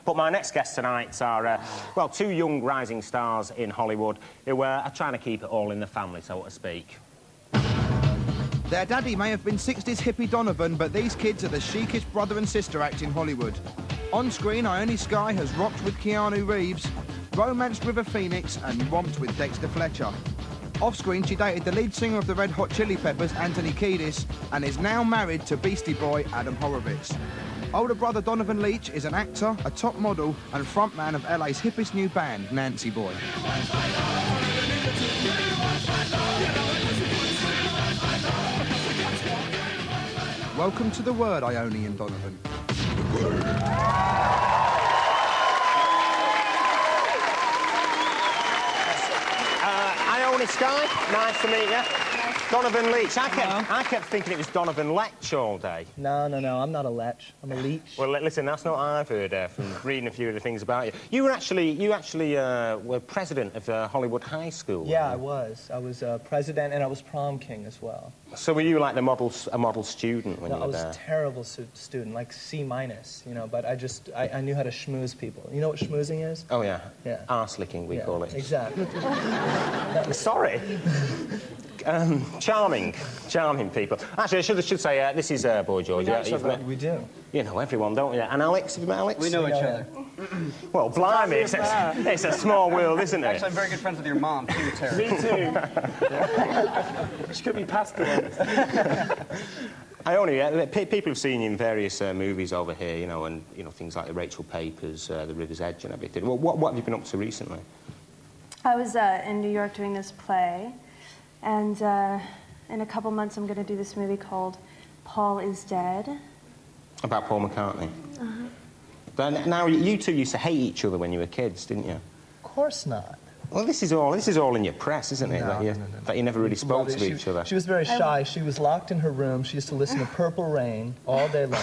But my next guests tonight are, well, two young rising stars in Hollywood who are trying to keep it all in the family, so to speak. Their daddy may have been 60s hippie Donovan, but these kids are the chicest brother and sister act in Hollywood. On screen, Ione Skye has rocked with Keanu Reeves, romanced with a Phoenix and romped with Dexter Fletcher. Off-screen, she dated the lead singer of the Red Hot Chili Peppers, Anthony Kiedis, and is now married to Beastie Boy Adam Horovitz. Older brother Donovan Leitch is an actor, a top model, and frontman of LA's hippest new band, Nancy Boy. Welcome to The Word, Ione and Donovan. Ione Skye, nice to meet you. Donovan Leitch. I kept thinking it was Donovan Leitch all day. No, I'm not a Leitch. I'm a Leitch. Well, listen, that's not what I've heard from reading a few of the things about you. You actually were president of Hollywood High School. Yeah, I was. I was president and I was prom king as well. So were you like a model student when you were there? I was a terrible student, like C-, you know, but I knew how to schmooze people. You know what schmoozing is? Oh, yeah. Yeah. Arse-licking, we call it. Exactly. Sorry. Charming people. Actually, I should say, this is Boy George. We do. You know everyone, don't you? And Alex, have you met Alex? We know each other. Well, blimey, it's a small world, isn't it? Actually, I'm very good friends with your mom, too, Terry. Me too. She could be passed Ione, people have seen you in various movies over here, you know, and things like the Rachel Papers, The River's Edge, and everything. What have you been up to recently? I was in New York doing this play, and in a couple months I'm going to do this movie called Paul is Dead. About Paul McCartney. Now, you two used to hate each other when you were kids, didn't you? Of course not. Well, this is all in your press, isn't it? No, that you never really spoke to each other. She was very shy. She was locked in her room. She used to listen to Purple Rain all day long.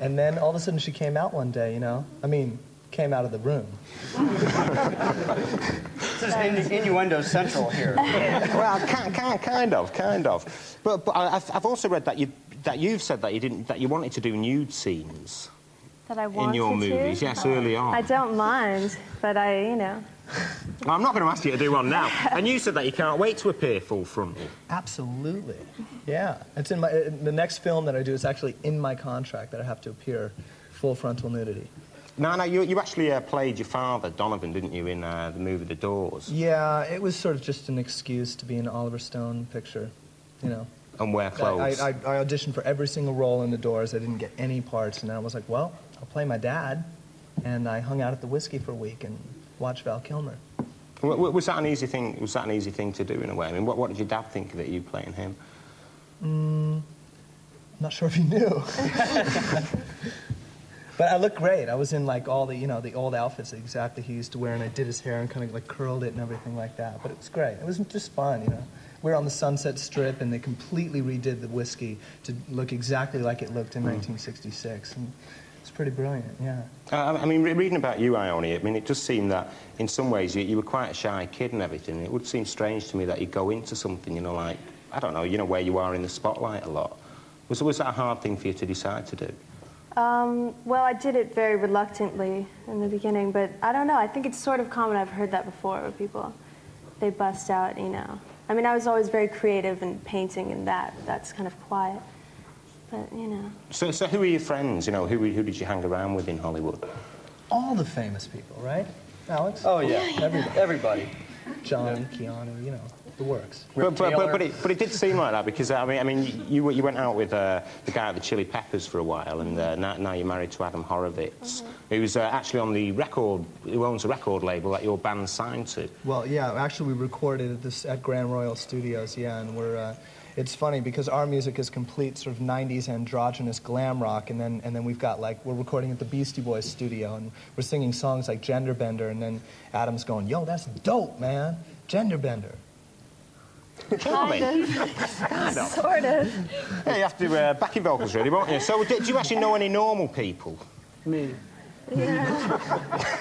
And then all of a sudden she came out one day, you know? I mean, came out of the room. This is innuendo central here. Well, kind of. But I've also read that you've said that you wanted to do nude scenes. That I wanted in your movies, yes, early on. I don't mind, but you know. Well, I'm not going to ask you to do one now. And you said that you can't wait to appear full-frontal. Absolutely. Yeah. It's in the next film that I do, it's actually in my contract that I have to appear full-frontal nudity. No, you actually played your father, Donovan, didn't you, in the movie The Doors? Yeah, it was sort of just an excuse to be in an Oliver Stone picture, you know. And wear clothes. I auditioned for every single role in The Doors. I didn't get any parts, and I was like, well, I'll play my dad. And I hung out at the Whiskey for a week and watched Val Kilmer. Was that an easy thing? Was that an easy thing to do in a way? I mean, what did your dad think of it, you playing him? I'm not sure if he knew. But I looked great. I was in like all the, the old outfits that exactly he used to wear, and I did his hair and kind of like curled it and everything like that. But it was great. It was just fun, you know. We were on the Sunset Strip, and they completely redid the Whiskey to look exactly like it looked in 1966. And it's pretty brilliant, yeah. I mean, reading about you, Ione, I mean, it does seem that in some ways you were quite a shy kid and everything. It would seem strange to me that you go into something, you know, like, I don't know, where you are in the spotlight a lot. Was that a hard thing for you to decide to do? Well, I did it very reluctantly in the beginning, but I don't know. I think it's sort of common. I've heard that before, where people, they bust out, you know. I mean, I was always very creative in painting and that's kind of quiet, but, you know. So who are your friends, you know? Who did you hang around with in Hollywood? All the famous people, right? Alex? Oh, yeah. Everybody. John, Keanu, you know, the works. But it did seem like that, because, I mean, you went out with the guy at the Chili Peppers for a while, and now you're married to Adam Horovitz, who's actually on the record, who owns a record label that your band signed to. Well, yeah, actually we recorded at Grand Royal Studios, yeah, and we're, it's funny because our music is complete sort of 90s androgynous glam rock, and then we've got like, we're recording at the Beastie Boys studio, and we're singing songs like Gender Bender, and then Adam's going, yo, that's dope, man, Gender Bender. Kind of. Sort of. Yeah, you have to do backing vocals, really, won't you? So, do you actually know any normal people? Me. Yeah.